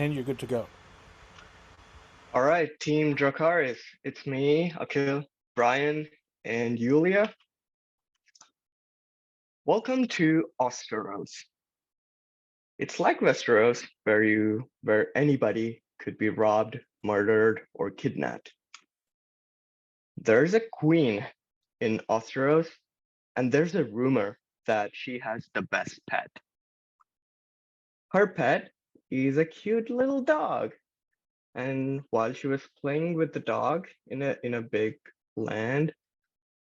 And you're good to go. All right, Team Dracarys. It's me, Akhil, Brian, and Yulia. Welcome to Osteros. It's like Westeros, where anybody could be robbed, murdered, or kidnapped. There's a queen in Osteros, and there's a rumor that she has the best pet. Her pet is a cute little dog. And while she was playing with the dog in a big land,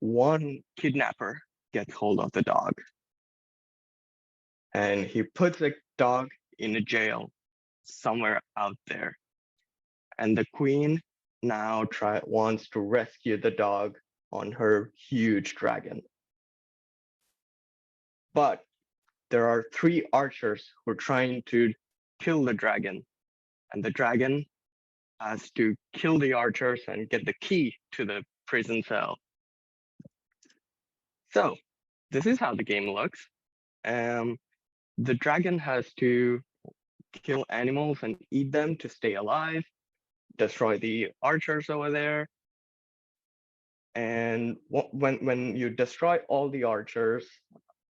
one kidnapper gets hold of the dog and he puts the dog in a jail somewhere out there. And the queen now wants to rescue the dog on her huge dragon. But there are three archers who are trying to kill the dragon, and the dragon has to kill the archers and get the key to the prison cell. So this is how the game looks. The dragon has to kill animals and eat them to stay alive, destroy the archers over there. And when you destroy all the archers,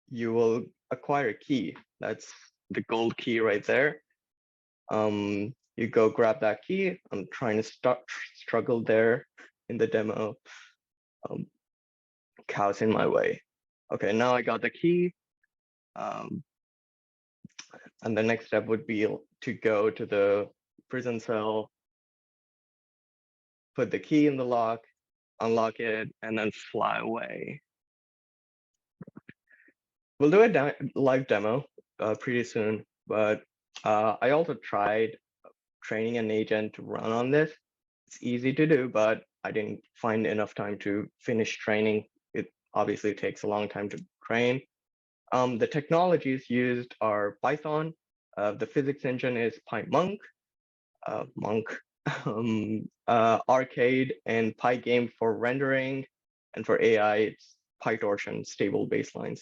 you will acquire a key. That's the gold key right there. You go grab that key. I'm trying to struggle there in the demo. Cows in my way. Okay, now I got the key. And the next step would be to go to the prison cell, put the key in the lock, unlock it, and then fly away. We'll do a live demo pretty soon, but I also tried training an agent to run on this. It's easy to do, but I didn't find enough time to finish training. It obviously takes a long time to train. The technologies used are Python. The physics engine is PyMunk, Arcade, and PyGame for rendering, and for AI, it's PyTorch and stable baselines.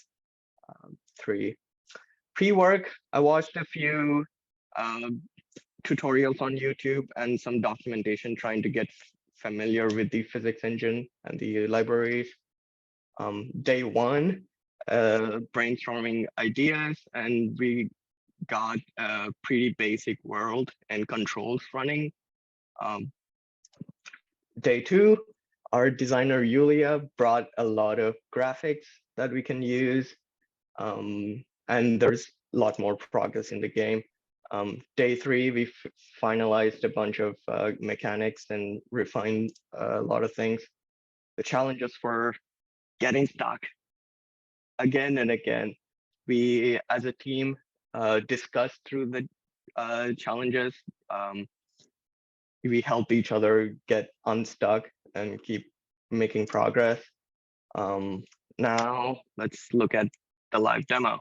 3. Pre-work, I watched a few tutorials on YouTube and some documentation trying to get familiar with the physics engine and the libraries. Day 1, brainstorming ideas, and we got a pretty basic world and controls running. Day 2, our designer Yulia brought a lot of graphics that we can use, and there's a lot more progress in the game. Day 3, we finalized a bunch of mechanics and refined a lot of things. The challenges were getting stuck again and again. We, as a team, discussed through the challenges. We help each other get unstuck and keep making progress. Now let's look at the live demo.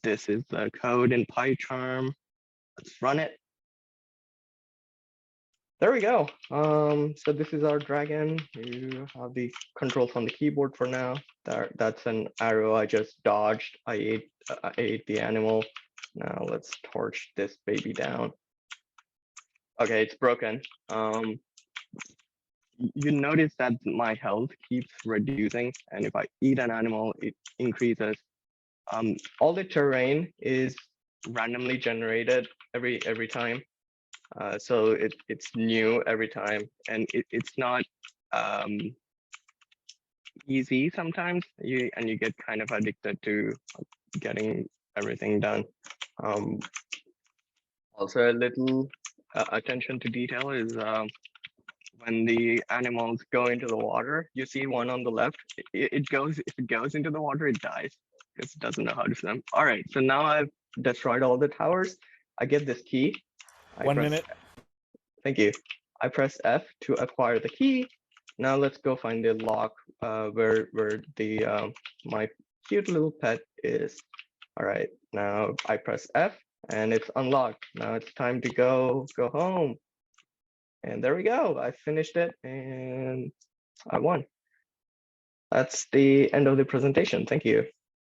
This is the code in PyCharm. Let's run it. There we go. So this is our dragon. You have the controls on the keyboard for now. That's an arrow I just dodged. I ate the animal. Now let's torch this baby down. Okay, it's broken. You notice that my health keeps reducing, and if I eat an animal, it increases. All the terrain is randomly generated every time. So it's new every time, and it's not easy sometimes. You get kind of addicted to getting everything done. Also, a little attention to detail is when the animals go into the water. You see one on the left. If it goes into the water, it dies because it doesn't know how to swim. All right, so now I've destroyed all the towers. I get this key. 1 minute. Thank you. I press F to acquire the key. Now let's go find the lock where the my cute little pet is. All right, now I press F and it's unlocked. Now it's time to go home. And there we go. I finished it and I won. That's the end of the presentation. Thank you.